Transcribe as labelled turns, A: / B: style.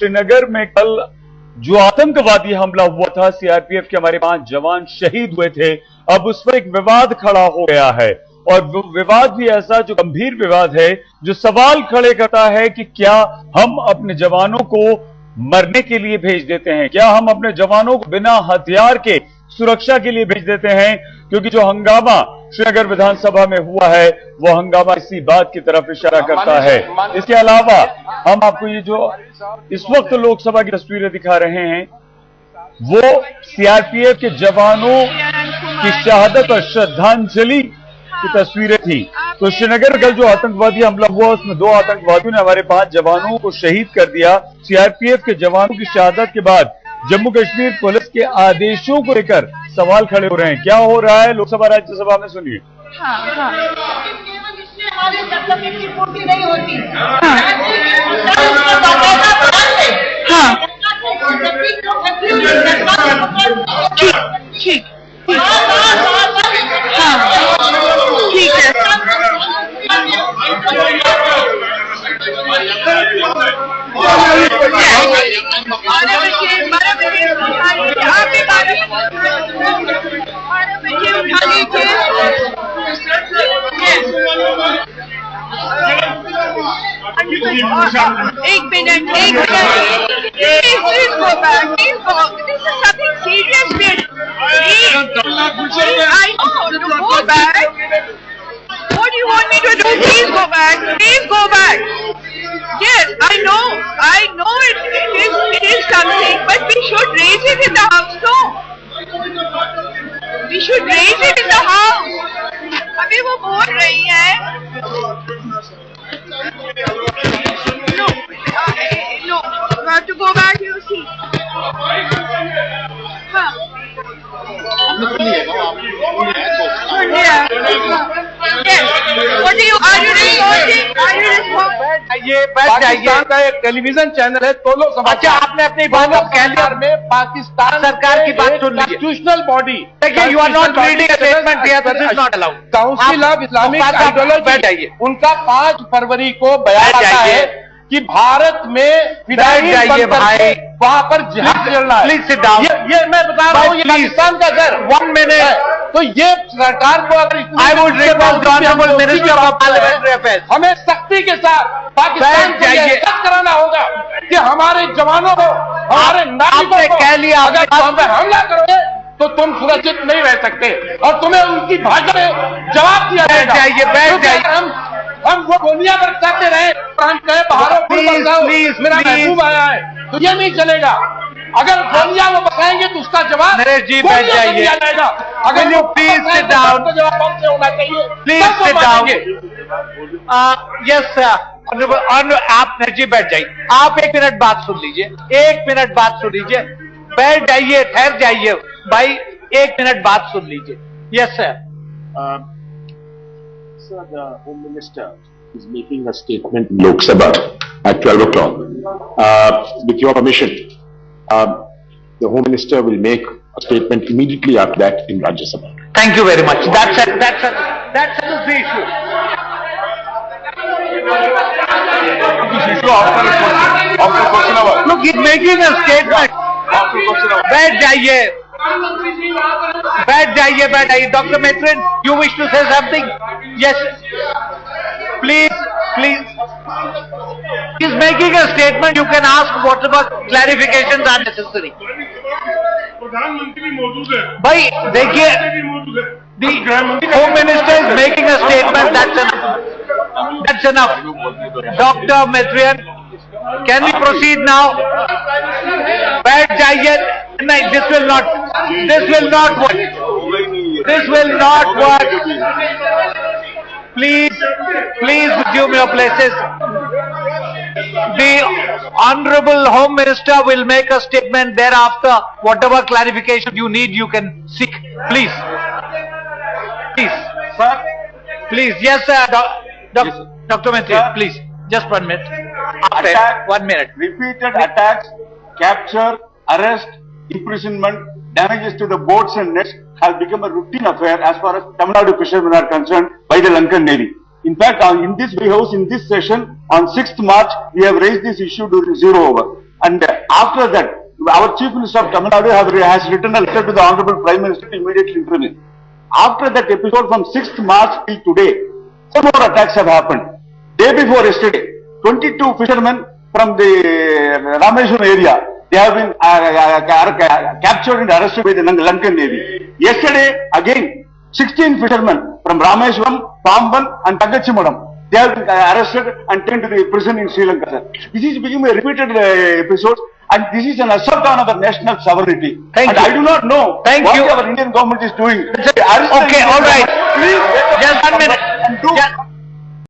A: श्रीनगर में कल जो आतंकवादी हमला हुआ था, सीआरपीएफ के हमारे 5 जवान शहीद हुए थे। अब उस पर एक विवाद खड़ा हो गया है और वो विवाद भी ऐसा जो गंभीर विवाद है, जो सवाल खड़े करता है कि क्या हम अपने जवानों को मरने के लिए भेज देते हैं, क्या हम अपने जवानों को बिना हथियार के सुरक्षा के लिए भेज देते हैं। क्योंकि जो हंगामा श्रीनगर विधानसभा में हुआ है वो हंगामा इसी बात की तरफ इशारा करता है। इसके अलावा हम आपको ये जो इस वक्त लोकसभा की तस्वीरें दिखा रहे हैं वो सीआरपीएफ के जवानों की शहादत और श्रद्धांजलि की तस्वीरें थी। तो श्रीनगर में कल जो आतंकवादी हमला हुआ उसमें 2 आतंकवादियों ने हमारे 5 जवानों को शहीद कर दिया। सीआरपीएफ के जवानों की शहादत के बाद जम्मू कश्मीर पुलिस के आदेशों को लेकर सवाल खड़े हो रहे हैं। क्या हो रहा है लोकसभा राज्यसभा में, सुनिए।
B: ठीक है। एक minute please go back. This is something serious. I know. Go back. What do you want me to do? Please go back. Please go back. Yes, I know it is something, but we should raise it in the house. No, we should raise it in the house. अभी वो बोल रही है. No, you have to go back to your seat.
C: Pakistan का एक television channel है तोलो समाचार।
D: अच्छा, आपने अपनी बात
C: में पाकिस्तान
D: सरकार की बात सुन लीजिए।
C: कॉन्स्टिट्यूशनल बॉडी,
D: देखिए, you are not reading a statement here, this is not allowed.
C: Council of Islamic ideology उनका 5 फरवरी को बयान आता है कि भारत में
D: जाइए भाई,
C: वहां पर जिहाद चल रहा है।
D: Please sit down.
C: ये मैं बता रहा हूँ, ये पाकिस्तान का घर
D: 1 मिनट।
C: तो ये सरकार को अगर
D: I would request the honourable minister of parliamentary affairs,
C: हमें सख्ती के साथ पाकिस्तान को एहसास कराना होगा कि हमारे जवानों को, हमारे नागरिकों को
D: कह लिया
C: अगर तुम पे हमला करोगे तो तुम सुरक्षित नहीं रह सकते और तुम्हें उनकी भाषा में जवाब दिया जाएगा।
D: बैठ जाइए।
C: हम वो गोलियां बरसाते रहे और हम कहे बाहरों मेरा महबूब आया है, तो ये नहीं चलेगा। अगर गोलियां वो बताएंगे तो उसका जवाब
D: नरेश जी बैठ जाइए।
C: अगर
D: यू प्लीज सिट डाउन,
C: तो जवाब हमसे होना चाहिए।
D: Please sit down. Yes sir, आप नरेश जी बैठ जाइए। आप 1 मिनट बात सुन लीजिए, 1 मिनट बात सुन लीजिए। बैठ जाइए, ठहर जाइए भाई, 1 मिनट बात सुन लीजिए। Yes sir.
E: Sir, the Home Minister is making a statement in Lok Sabha at 12 o'clock. With your permission, the Home Minister will make a statement immediately after that in Rajya Sabha.
D: Thank you very much. That settles the issue.
A: After question hour.
D: Look, he's making a statement. बैठ जाइए, बैठ जाइए। Doctor मैत्रेन, you wish to say something? Yes, please. He's making a statement. You can ask whatever clarifications are necessary.
F: प्रधानमंत्री मौजूद है
D: भाई, देखिए, the Home Minister is making a statement. That's enough. Dr. Maitryan, can we proceed now? बैठ जाइए। नहीं, this will not work. This will not work. Please resume your places. The Honorable Home Minister will make a statement. Thereafter, whatever clarification you need, you can seek. Please.
A: Sir?
D: Please. Yes, sir. Dr. Maitryan, please. Just 1 minute.
A: Attack,
D: 1 minute.
A: Repeated attacks, capture, arrest, imprisonment, damages to the boats and nets has become a routine affair as far as Tamil Nadu fishermen are concerned by the Lankan Navy. In fact, in this House, in this session, on 6th March, we have raised this issue during zero hour.
G: And after that, our Chief Minister of Tamil Nadu has written a letter to the Honorable Prime Minister to immediately intervene. After that episode from 6th March till today, some more attacks have happened. Day before yesterday, 22 fishermen from the Rameshwaram area, they have been captured and arrested by the Lankan Navy. Yesterday, again, 16 fishermen from Rameshwaram, Pamban and Tagachimadam, they have been arrested and taken to the prison in Sri Lanka. This is becoming a repeated episode, and this is an assault on our national sovereignty.
D: Thank you.
G: I do not know what
D: you.
G: our Indian government is doing.
D: Okay, all right. Please, just 1 minute.